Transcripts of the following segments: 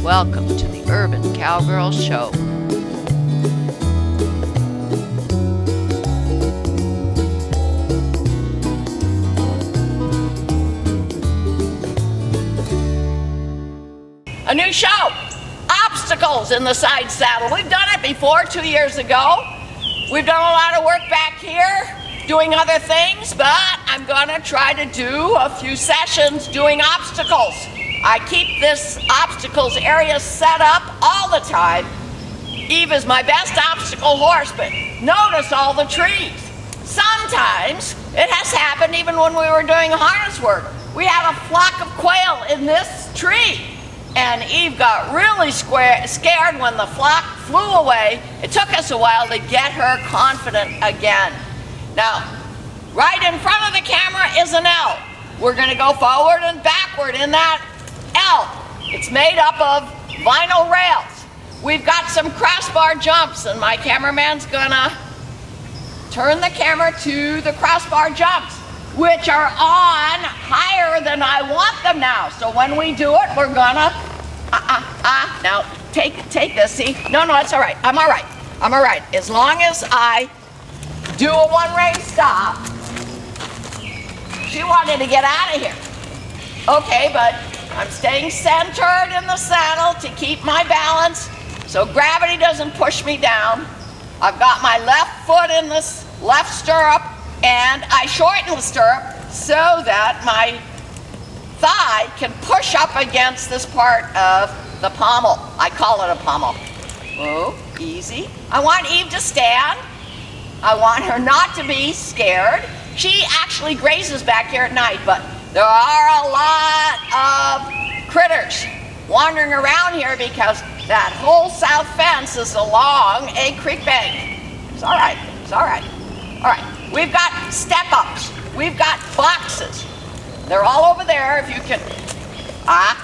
Welcome to the Urban Cowgirl Show. A new show, Obstacles in the Side Saddle. We've done it before 2 years ago. We've done a lot of work back here doing other things, but I'm gonna try to do a few sessions doing obstacles. I keep this obstacles area set up all the time. Eve is my best obstacle horse, but notice all the trees. Sometimes it has happened even when we were doing harness work. We had a flock of quail in this tree, and Eve got really scared when the flock flew away. It took us a while to get her confident again. Now, right in front of the camera is an L. We're gonna go forward and backward in that L. It's made up of vinyl rails. We've got some crossbar jumps, and my cameraman's gonna turn the camera to the crossbar jumps, which are on higher than I want them now. So when we do it, we're gonna, now take this, see? No, it's all right, I'm all right. As long as I do a one-way stop. She wanted to get out of here. Okay, but I'm staying centered in the saddle to keep my balance so gravity doesn't push me down. I've got my left foot in this left stirrup, and I shorten the stirrup so that my thigh can push up against this part of the pommel. I call it a pommel. Oh, easy. I want Eve to stand. I want her not to be scared. She actually grazes back here at night, but there are a lot of critters wandering around here because that whole south fence is along a creek bank. It's all right. All right, we've got step-ups. We've got boxes. They're all over there if you can. I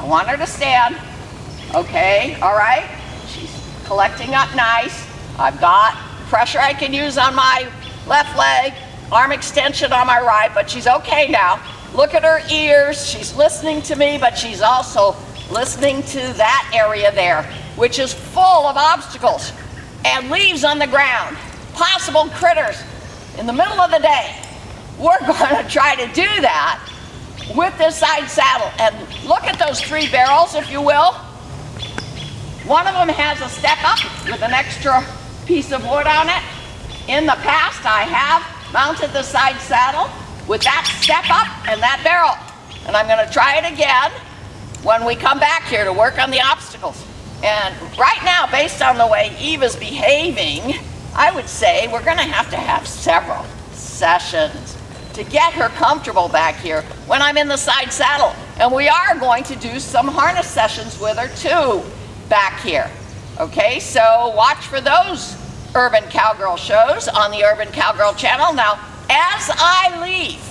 want her to stand. Okay, all right. She's collecting up nice. I've got pressure I can use on my left leg, arm extension on my right, but she's okay now. Look at her ears. She's listening to me, but she's also listening to that area there, which is full of obstacles and leaves on the ground, possible critters in the middle of the day. We're going to try to do that with this side saddle. And look at those three barrels, if you will. One of them has a step up with an extra piece of wood on it. In the past, I have mounted the side saddle with that step up and that barrel. And I'm going to try it again when we come back here to work on the obstacles. And right now, based on the way Eve is behaving, I would say we're going to have several sessions to get her comfortable back here when I'm in the side saddle. And we are going to do some harness sessions with her too back here. Okay, so watch for those Urban Cowgirl shows on the Urban Cowgirl channel. Now, as I leave,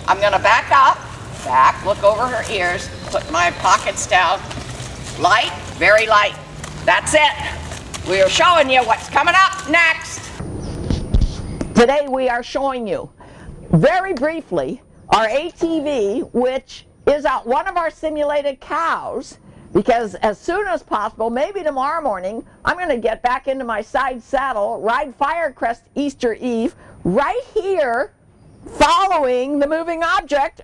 I'm going to back up, look over her ears, put my pockets down. Light, very light. That's it. We are showing you what's coming up next. Today we are showing you, very briefly, our ATV, which is one of our simulated cows, because as soon as possible, maybe tomorrow morning, I'm going to get back into my side saddle, ride Firecrest Easter Eve, right here, following the moving object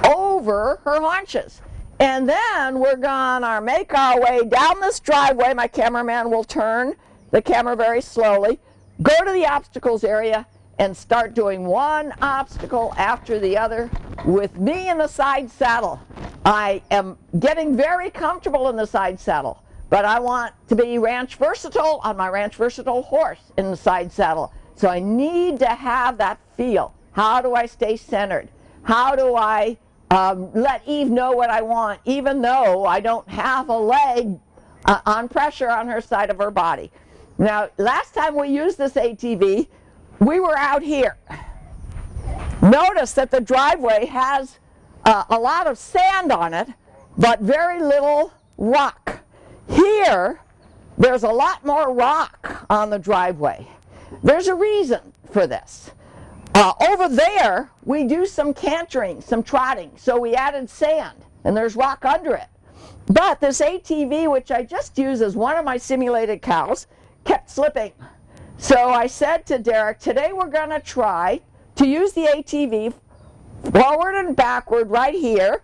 over her haunches. And then we're gonna make our way down this driveway. My cameraman will turn the camera very slowly, go to the obstacles area, and start doing one obstacle after the other with me in the side saddle. I am getting very comfortable in the side saddle, but I want to be ranch versatile on my ranch versatile horse in the side saddle. So I need to have that feel. How do I stay centered? How do I let Eve know what I want, even though I don't have a leg on pressure on her side of her body? Now, last time we used this ATV, we were out here. Notice that the driveway has a lot of sand on it, but very little rock. Here, there's a lot more rock on the driveway. There's a reason for this. Over there, we do some cantering, some trotting, so we added sand. and there's rock under it. But this ATV, which I just used as one of my simulated cows, kept slipping. So I said to Derek, today we're going to try to use the ATV forward and backward right here.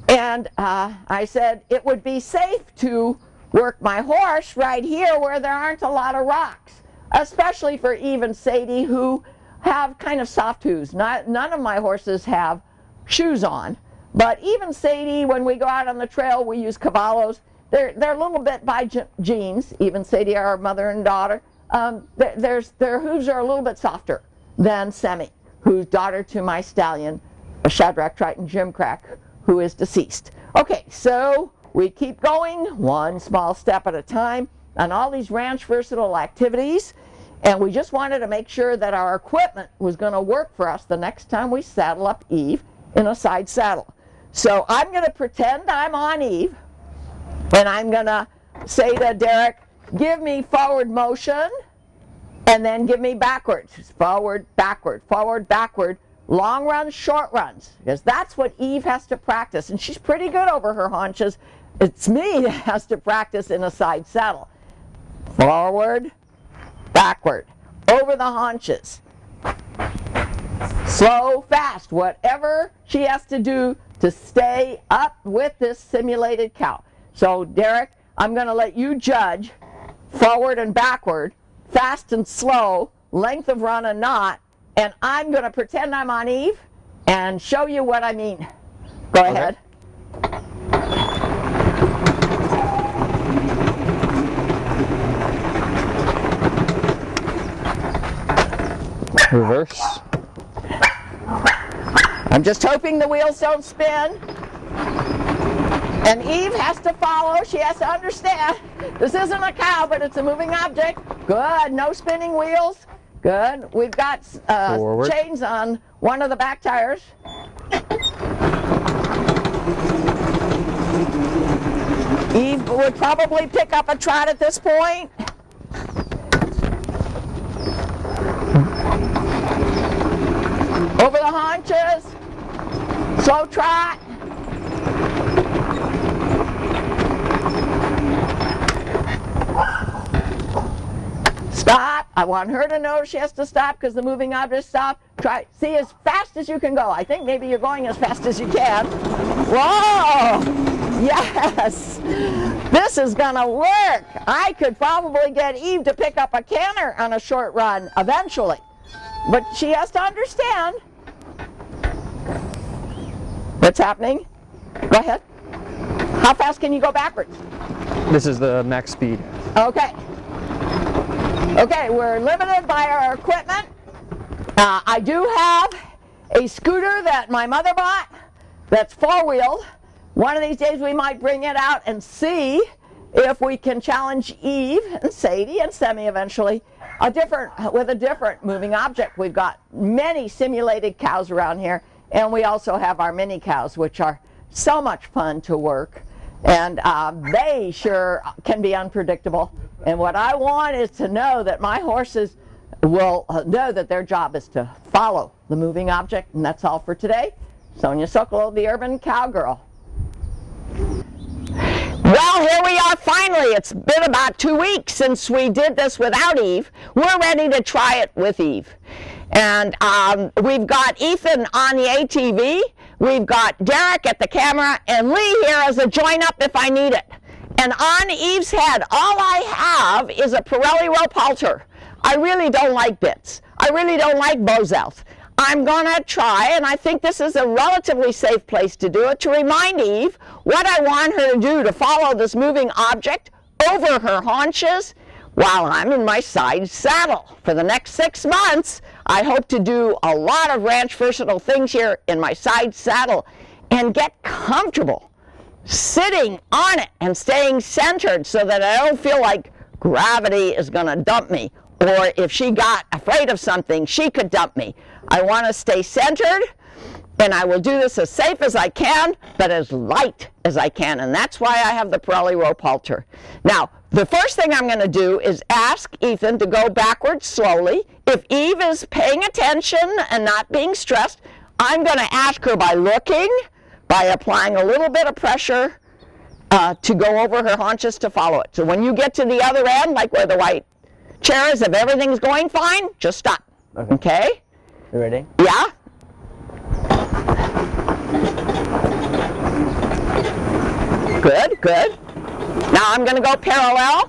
And I said it would be safe to work my horse right here where there aren't a lot of rocks, especially for Eve and Sadie, who have kind of soft hooves. None of my horses have shoes on, but even Sadie, when we go out on the trail, we use caballos. They're a little bit by genes. Even Sadie, our mother and daughter, their hooves are a little bit softer than Semi, who's daughter to my stallion, Shadrach Triton Jimcrack, who is deceased. Okay, so we keep going, one small step at a time on all these ranch versatile activities, and we just wanted to make sure that our equipment was going to work for us the next time we saddle up Eve in a side saddle. So I'm going to pretend I'm on Eve, and I'm going to say to Derek, give me forward motion, and then give me backwards. Forward, backward, forward, backward. Long runs, short runs, because that's what Eve has to practice, and she's pretty good over her haunches. It's me that has to practice in a side saddle. Forward, backward, over the haunches. Slow, fast, whatever she has to do to stay up with this simulated cow. So Derek, I'm going to let you judge forward and backward, fast and slow, length of run and knot, and I'm going to pretend I'm on Eve and show you what I mean. Go ahead. Reverse. I'm just hoping the wheels don't spin. And Eve has to follow. She has to understand this isn't a cow, but it's a moving object. Good. No spinning wheels. Good. We've got chains on one of the back tires. Eve would probably pick up a trot at this point. Over the haunches. Slow trot. Stop. I want her to know she has to stop because the moving object stop. Try. See as fast as you can go. I think maybe you're going as fast as you can. Whoa! Yes! This is going to work. I could probably get Eve to pick up a canter on a short run eventually. But she has to understand what's happening. Go ahead. How fast can you go backwards? This is the max speed. Okay. Okay, we're limited by our equipment. I do have a scooter that my mother bought that's four-wheeled. One of these days we might bring it out and see if we can challenge Eve and Sadie and Semi eventually with a different moving object. We've got many simulated cows around here, and we also have our mini cows, which are so much fun to work, and they sure can be unpredictable. And what I want is to know that my horses will know that their job is to follow the moving object, and that's all for today. Sonia Sokolow, the Urban Cowgirl. Well, here we are finally. It's been about 2 weeks since we did this without Eve. We're ready to try it with Eve. And we've got Ethan on the ATV, we've got Derek at the camera, and Lee here as a join-up if I need it. And on Eve's head, all I have is a Pirelli rope halter. I really don't like bits. I really don't like Bozels. I'm going to try, and I think this is a relatively safe place to do it, to remind Eve what I want her to do to follow this moving object over her haunches while I'm in my side saddle. For the next 6 months, I hope to do a lot of ranch versatile things here in my side saddle and get comfortable sitting on it and staying centered so that I don't feel like gravity is going to dump me, or if she got afraid of something, she could dump me. I want to stay centered, and I will do this as safe as I can, but as light as I can, and that's why I have the Pirelli rope halter. Now, the first thing I'm going to do is ask Ethan to go backwards slowly. If Eve is paying attention and not being stressed, I'm going to ask her by looking, by applying a little bit of pressure to go over her haunches to follow it. So when you get to the other end, like where the white chair is, if everything's going fine, just stop. Okay? You ready? Yeah? Good, good. Now I'm going to go parallel.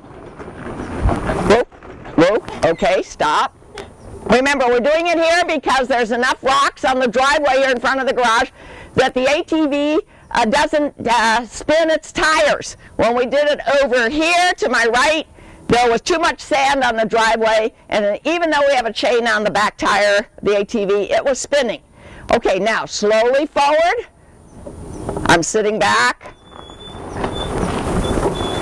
Whoop, whoop. Okay, stop. Remember, we're doing it here because there's enough rocks on the driveway here in front of the garage that the ATV doesn't spin its tires. When we did it over here to my right, there was too much sand on the driveway, and even though we have a chain on the back tire, the ATV, it was spinning. Okay, now slowly forward. I'm sitting back.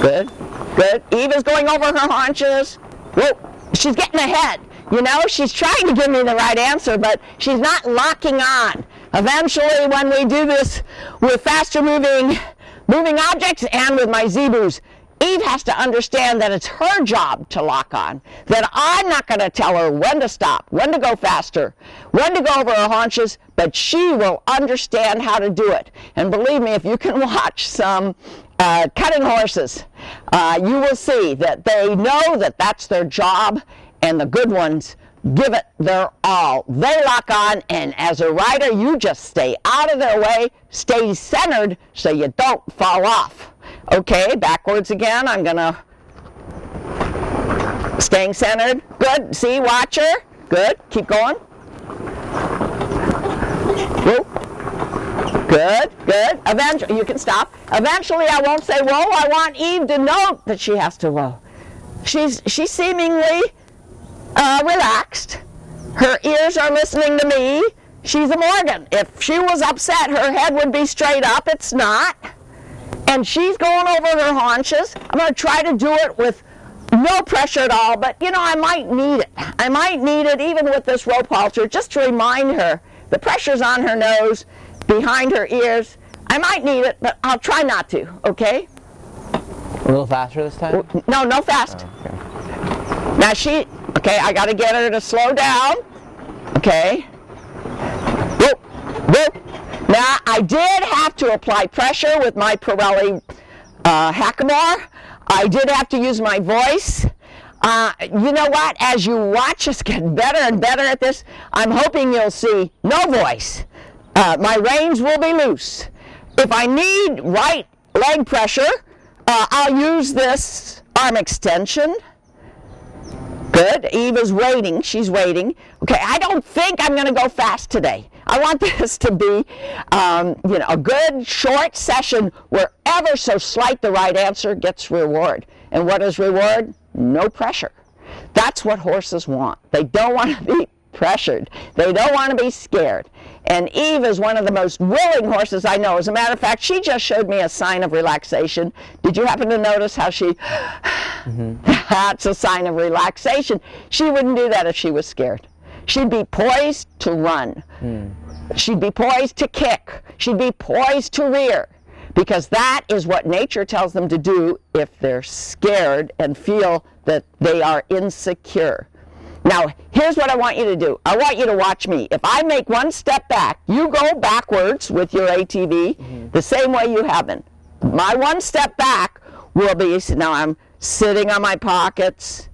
Good, good. Eve is going over her haunches. Whoa, she's getting ahead. You know, she's trying to give me the right answer, but she's not locking on. Eventually, when we do this with faster moving objects and with my Zebus, Eve has to understand that it's her job to lock on, that I'm not going to tell her when to stop, when to go faster, when to go over her haunches, but she will understand how to do it. And believe me, if you can watch some cutting horses, you will see that they know that that's their job, and the good ones give it their all. They lock on, and as a rider, you just stay out of their way, stay centered so you don't fall off. Okay, backwards again. I'm gonna staying centered. Good. See, watch her. Good. Keep going. Whoop. Good, good. Eventually, you can stop. Eventually, I won't say whoa. I want Eve to know that she has to whoa. She's seemingly relaxed. Her ears are listening to me. She's a Morgan. If she was upset, her head would be straight up. It's not. And she's going over her haunches. I'm going to try to do it with no pressure at all, but you know, I might need it. I might need it even with this rope halter just to remind her the pressure's on her nose, behind her ears. I might need it, but I'll try not to, okay? A little faster this time? No, no fast. Oh, okay. Now okay, I got to get her to slow down. Okay. Whoop, whoop. Now, I did have to apply pressure with my Pirelli Hackamore. I did have to use my voice. You know what? As you watch us get better and better at this, I'm hoping you'll see no voice. My reins will be loose. If I need right leg pressure, I'll use this arm extension. Good. Eve is waiting. She's waiting. Okay, I don't think I'm going to go fast today. I want this to be, you know, a good short session where ever so slight the right answer gets reward. And what is reward? No pressure. That's what horses want. They don't want to be pressured. They don't want to be scared. And Eve is one of the most willing horses I know. As a matter of fact, she just showed me a sign of relaxation. Did you happen to notice how she... That's a sign of relaxation. She wouldn't do that if she was scared. She'd be poised to run. She'd be poised to kick. She'd be poised to rear. Because that is what nature tells them to do if they're scared and feel that they are insecure. Now, here's what I want you to do. I want you to watch me. If I make one step back, you go backwards with your ATV the same way you have been. My one step back will be, now I'm sitting on my pockets.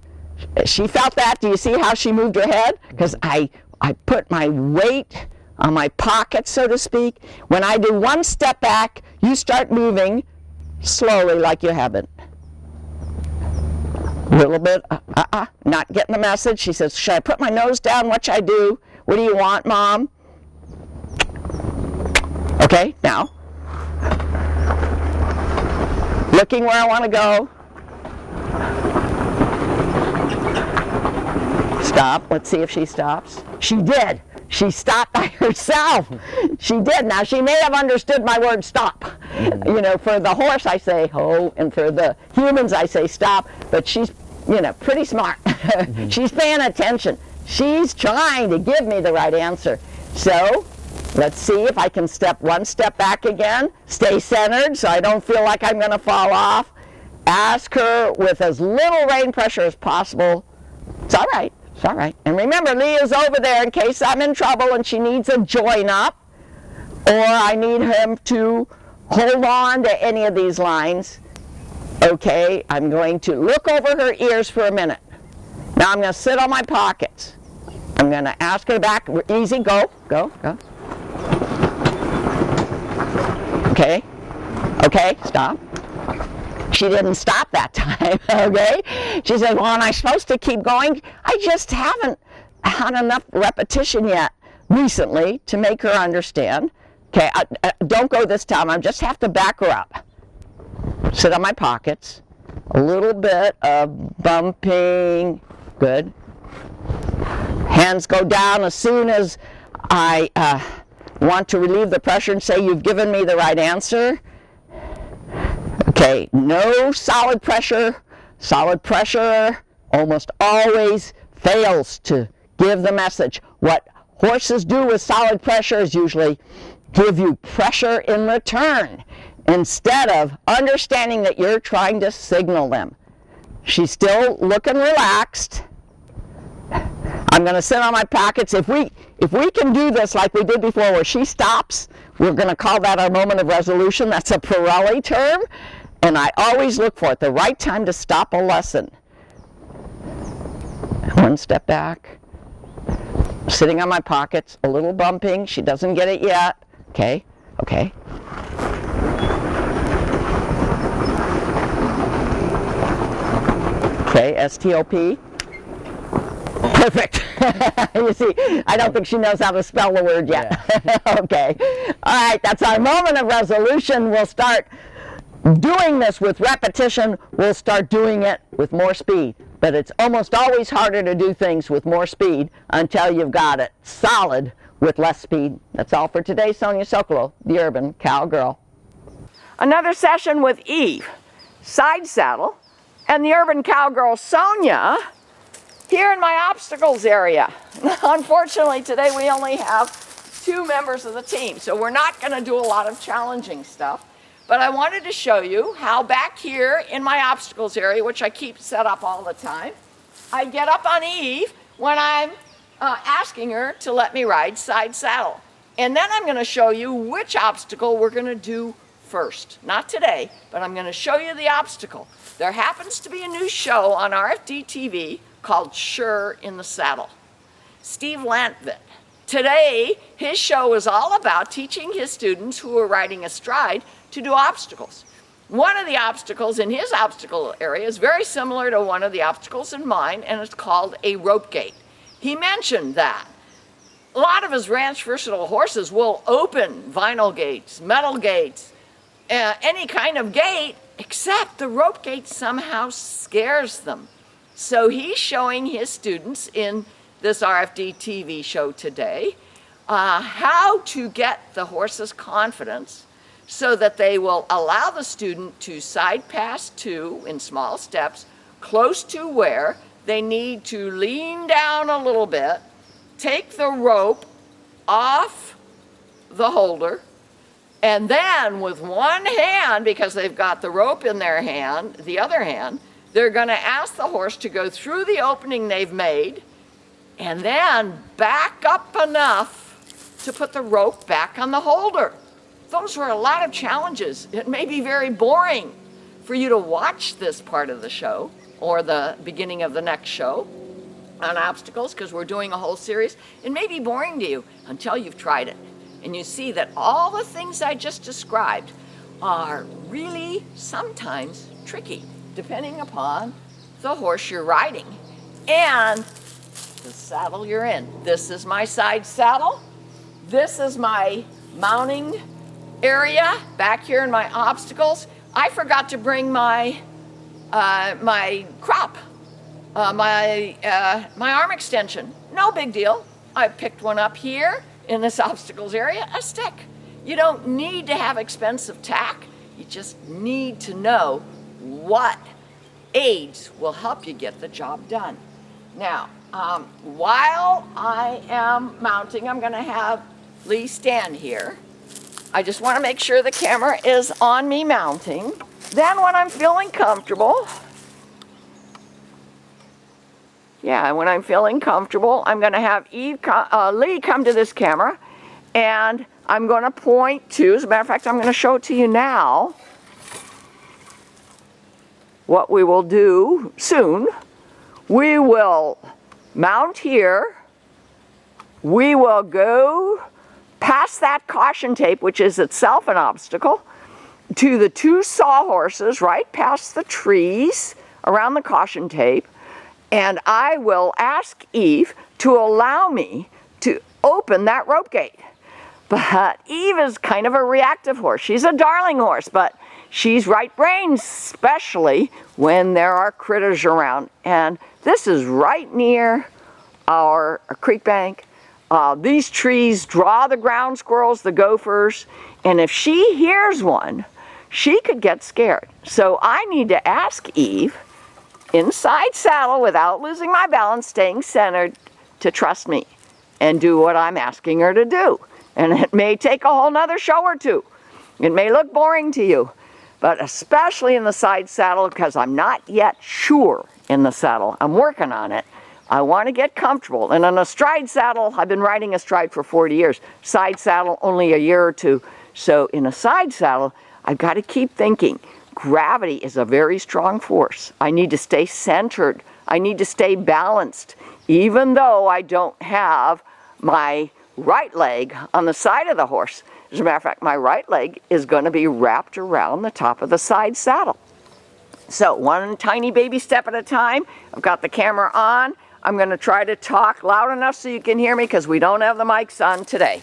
She felt that. Do you see how she moved her head? Because I put my weight on my pocket, so to speak. When I do one step back, you start moving slowly like you haven't. A little bit, not getting the message. She says, should I put my nose down? What should I do? What do you want, Mom? Okay, now. Looking where I want to go. Stop. Let's see if she stops. She did. She stopped by herself. She did. Now, she may have understood my word stop. You know, for the horse, I say ho, and for the humans, I say stop. But she's, you know, pretty smart. She's paying attention. She's trying to give me the right answer. So, let's see if I can step one step back again. Stay centered so I don't feel like I'm going to fall off. Ask her with as little rein pressure as possible. It's all right. It's all right. And remember, Leah's over there in case I'm in trouble and she needs a join up. or I need him to hold on to any of these lines, okay, I'm going to look over her ears for a minute. Now I'm going to sit on my pockets. I'm going to ask her back. Easy, go. Okay, stop. She didn't stop that time, okay? She said, well, am I supposed to keep going? I just haven't had enough repetition yet recently to make her understand. Okay, don't go this time. I just have to back her up. Sit on my pockets. A little bit of bumping. Good. Hands go down as soon as I want to relieve the pressure and say you've given me the right answer. Okay, no solid pressure. Solid pressure almost always fails to give the message. What horses do with solid pressure is usually give you pressure in return instead of understanding that you're trying to signal them. She's still looking relaxed. I'm going to sit on my pockets. If we can do this like we did before where she stops, we're going to call that our moment of resolution. That's a Pirelli term. And I always look for it, the right time to stop a lesson. One step back. Sitting on my pockets, a little bumping. She doesn't get it yet. Okay. Okay, S-T-O-P. Perfect. You see, I don't think she knows how to spell the word yet. Yeah. Okay. All right, that's our moment of resolution. We'll start doing this with repetition. We'll start doing it with more speed. But it's almost always harder to do things with more speed until you've got it solid with less speed. That's all for today. Sonia Sokolow, the Urban Cowgirl. Another session with Eve, side saddle, and the Urban Cowgirl Sonia here in my obstacles area. Unfortunately, today we only have 2 members of the team, so we're not going to do a lot of challenging stuff. But I wanted to show you how back here in my obstacles area, which I keep set up all the time, I get up on Eve when I'm asking her to let me ride side saddle. And then I'm going to show you which obstacle we're going to do first. Not today, but I'm going to show you the obstacle. There happens to be a new show on RFD TV called Sure in the Saddle. Steve Lantvin. Today, his show is all about teaching his students who are riding astride to do obstacles. One of the obstacles in his obstacle area is very similar to one of the obstacles in mine, and it's called a rope gate. He mentioned that a lot of his ranch versatile horses will open vinyl gates, metal gates, any kind of gate, except the rope gate somehow scares them. So he's showing his students in this RFD TV show today how to get the horse's confidence so that they will allow the student to side pass 2 in small steps close to where they need to lean down a little bit, take the rope off the holder, and then with one hand, because they've got the rope in their hand, the other hand, they're going to ask the horse to go through the opening they've made and then back up enough to put the rope back on the holder. Those are a lot of challenges. It may be very boring for you to watch this part of the show or the beginning of the next show on obstacles, because we're doing a whole series. It may be boring to you until you've tried it and you see that all the things I just described are really sometimes tricky, depending upon the horse you're riding and the saddle you're in. This is my side saddle. This is my mounting area back here in my obstacles. I forgot to bring my my crop, my arm extension. No big deal. I picked one up here in this obstacles area, a stick. You don't need to have expensive tack. You just need to know what aids will help you get the job done. Now, while I am mounting, I'm going to have Lee stand here. I just want to make sure the camera is on me mounting. Then when I'm feeling comfortable, when I'm feeling comfortable, I'm going to have Lee come to this camera, and I'm going to point to, as a matter of fact, I'm going to show it to you now. What we will do soon, we will mount here. We will go past that caution tape, which is itself an obstacle, to the 2 sawhorses right past the trees around the caution tape. And I will ask Eve to allow me to open that rope gate. But Eve is kind of a reactive horse. She's a darling horse, but she's right-brained, especially when there are critters around. And this is right near our creek bank. These trees draw the ground squirrels, the gophers, and if she hears one, she could get scared. So I need to ask Eve, inside saddle without losing my balance, staying centered, to trust me and do what I'm asking her to do. And it may take a whole nother show or two. It may look boring to you, but especially in the side saddle, because I'm not yet sure in the saddle. I'm working on it. I want to get comfortable. And on a stride saddle, I've been riding a stride for 40 years. Side saddle, only a year or two. So in a side saddle, I've got to keep thinking. Gravity is a very strong force. I need to stay centered. I need to stay balanced. Even though I don't have my right leg on the side of the horse. As a matter of fact, my right leg is going to be wrapped around the top of the side saddle. So one tiny baby step at a time. I've got the camera on. I'm going to try to talk loud enough so you can hear me because we don't have the mics on today.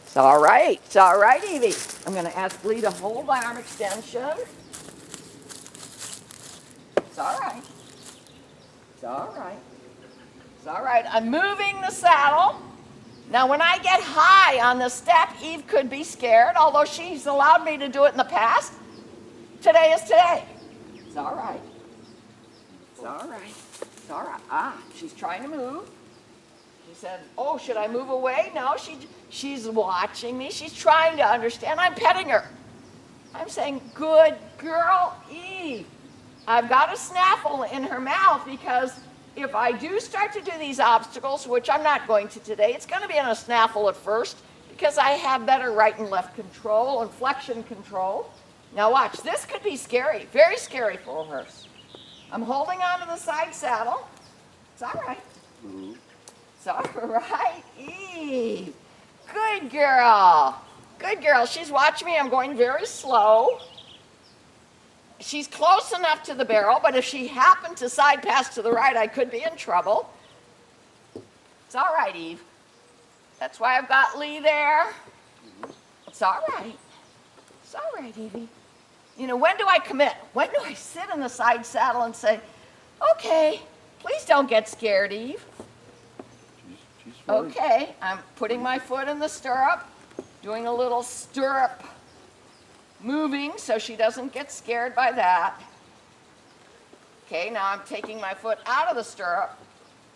It's all right. It's all right, Evie. I'm going to ask Lee to hold my arm extension. It's all right. It's all right. It's all right. I'm moving the saddle. Now, when I get high on the step, Eve could be scared, although she's allowed me to do it in the past. Today is today. It's all right. It's all right. It's all right. Ah, she's trying to move. She said, oh, should I move away? No, she's watching me. She's trying to understand. I'm petting her. I'm saying, good girl, Eve. I've got a snaffle in her mouth because if I do start to do these obstacles, which I'm not going to today, it's going to be in a snaffle at first because I have better right and left control and flexion control. Now watch, this could be scary, very scary for a horse. I'm holding on to the side saddle. It's all right. It's all right, Eve. Good girl. Good girl. She's watching me. I'm going very slow. She's close enough to the barrel, but if she happened to side pass to the right, I could be in trouble. It's all right, Eve. That's why I've got Lee there. It's all right. It's all right, Evie. You know, when do I commit? When do I sit in the side saddle and say, okay, please don't get scared, Eve. She's fine. Okay, I'm putting my foot in the stirrup, doing a little stirrup moving so she doesn't get scared by that. Okay, now I'm taking my foot out of the stirrup.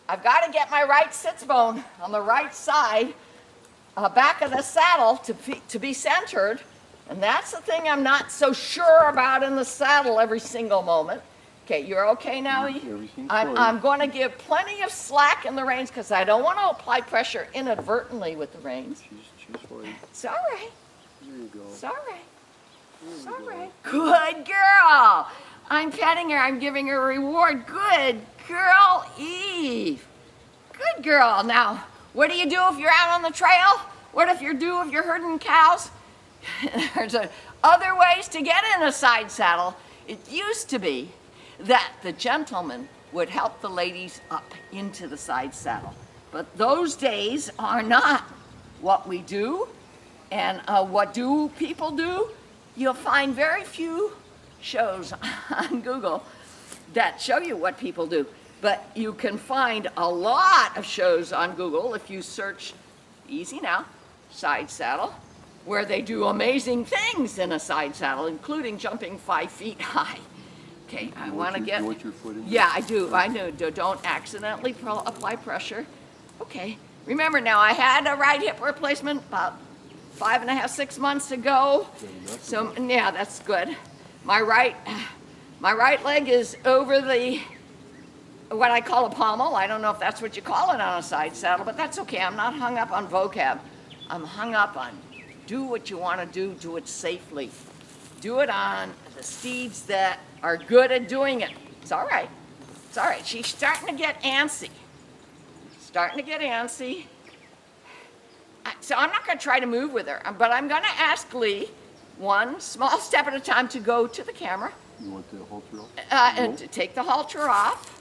I've got to get my right sits bone on the right side, back of the saddle to be centered. And that's the thing I'm not so sure about in the saddle every single moment. Okay, you're okay now? I'm going to give plenty of slack in the reins because I don't want to apply pressure inadvertently with the reins. She's fine. It's all right. There you go. It's all right. It's all right. Good girl. I'm petting her. I'm giving her a reward. Good girl, Eve. Good girl. Now, what do you do if you're out on the trail? What if you're herding cows? There's other ways to get in a side saddle. It used to be that the gentleman would help the ladies up into the side saddle. But those days are not what we do. And what do people do? You'll find very few shows on Google that show you what people do. But you can find a lot of shows on Google if you search, easy now, side saddle, where they do amazing things in a side saddle, including jumping 5 feet high. Okay, I want to get... You want your foot in? Yeah, I do. I know. Don't accidentally apply pressure. Okay. Remember now, I had a right hip replacement about 5.5, 6 months ago. So yeah, that's good. My right leg is over the what I call a pommel. I don't know if that's what you call it on a side saddle, but that's okay. I'm not hung up on vocab. I'm hung up on do what you want to do it safely. Do it on the steeds that are good at doing it. It's all right. It's all right. She's starting to get antsy. Starting to get antsy. So I'm not going to try to move with her, but I'm going to ask Lee, one small step at a time, to go to the camera. You want the halter off? And to take the halter off.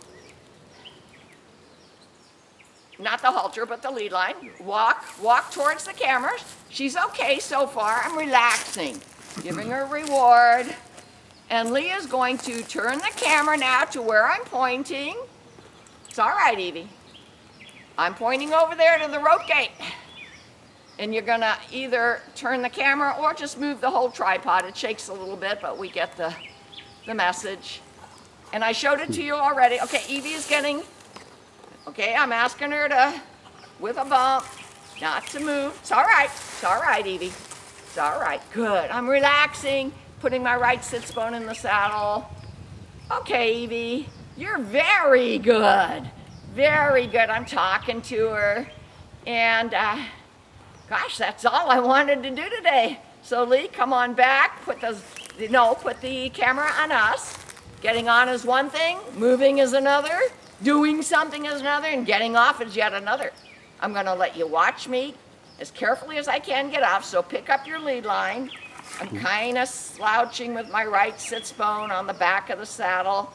Not the halter, but the lead line. Walk towards the camera. She's okay so far. I'm relaxing, giving her a reward. And Leah's going to turn the camera now to where I'm pointing. It's all right, Evie. I'm pointing over there to the rope gate. And you're gonna either turn the camera or just move the whole tripod. It shakes a little bit, but we get the message. And I showed it to you already. Okay, Evie is getting, okay, I'm asking her to, with a bump, not to move. It's all right, Evie. It's all right, good. I'm relaxing, putting my right sits bone in the saddle. Okay, Evie, you're very good. Very good, I'm talking to her. And gosh, that's all I wanted to do today. So Lee, come on back, put the camera on us. Getting on is one thing, moving is another, doing something is another, and getting off is yet another. I'm gonna let you watch me as carefully as I can get off, so pick up your lead line. I'm kind of slouching with my right sits bone on the back of the saddle.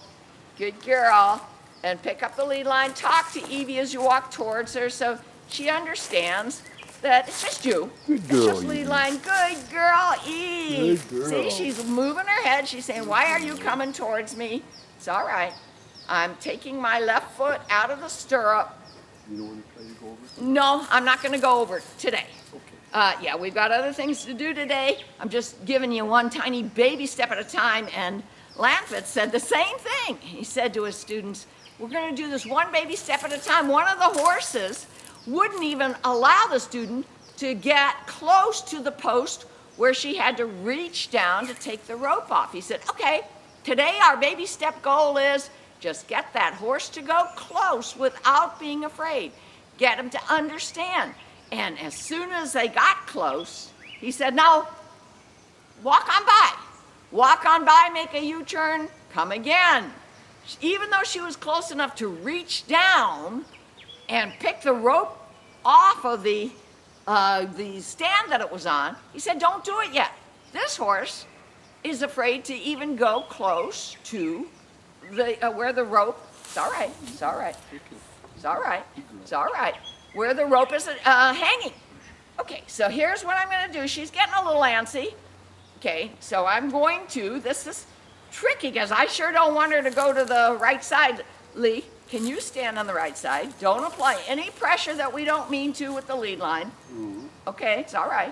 Good girl. And pick up the lead line. Talk to Evie as you walk towards her so she understands that it's just you. Good girl, It's just lead line. Good girl, Eve. Good girl. See, she's moving her head. She's saying, why are you coming towards me? It's all right. I'm taking my left foot out of the stirrup. You don't want to try to go over? No, I'm not going to go over today. Okay. Yeah, we've got other things to do today. I'm just giving you one tiny baby step at a time. And Lanfit said the same thing. He said to his students, we're going to do this one baby step at a time. One of the horses wouldn't even allow the student to get close to the post where she had to reach down to take the rope off. He said, okay, today our baby step goal is just get that horse to go close without being afraid. Get him to understand. And as soon as they got close, he said, now walk on by. Walk on by, make a U-turn, come again. Even though she was close enough to reach down and pick the rope off of the stand that it was on, he said, don't do it yet. This horse is afraid to even go close to the where the rope, it's all right, it's all right, it's all right, it's all right, where the rope is hanging. Okay, so here's what I'm gonna do. She's getting a little antsy. Okay, so I'm going to, this is tricky because I sure don't want her to go to the right side. Lee, can you stand on the right side? Don't apply any pressure that we don't mean to with the lead line. Mm-hmm. Okay, it's all right,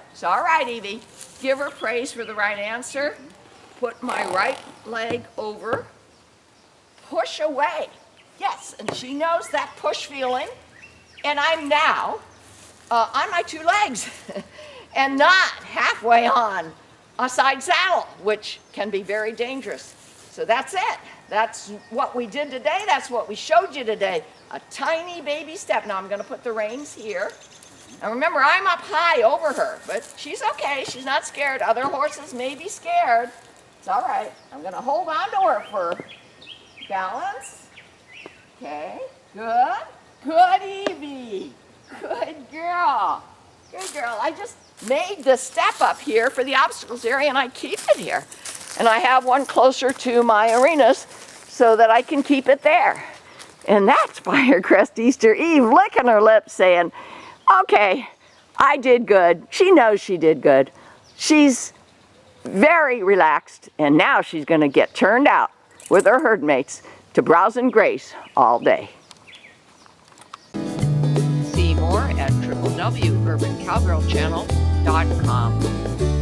Evie. Give her praise for the right answer. Put my right leg over. Push away. Yes, and she knows that push feeling. And I'm now on my two legs and not halfway on a side saddle, which can be very dangerous. So that's it. That's what we did today. That's what we showed you today. A tiny baby step. Now I'm going to put the reins here. And remember, I'm up high over her, but she's okay. She's not scared. Other horses may be scared. It's all right. I'm going to hold on to her for balance. Okay. Good. Good, Evie. Good girl. Good girl. I just made the step up here for the obstacles area, and I keep it here. And I have one closer to my arenas so that I can keep it there. And that's Firecrest Easter Eve licking her lips saying, okay, I did good. She knows she did good. She's very relaxed, and now she's going to get turned out with her herd mates to browse and graze all day. See more at www.urbancowgirlchannel.com.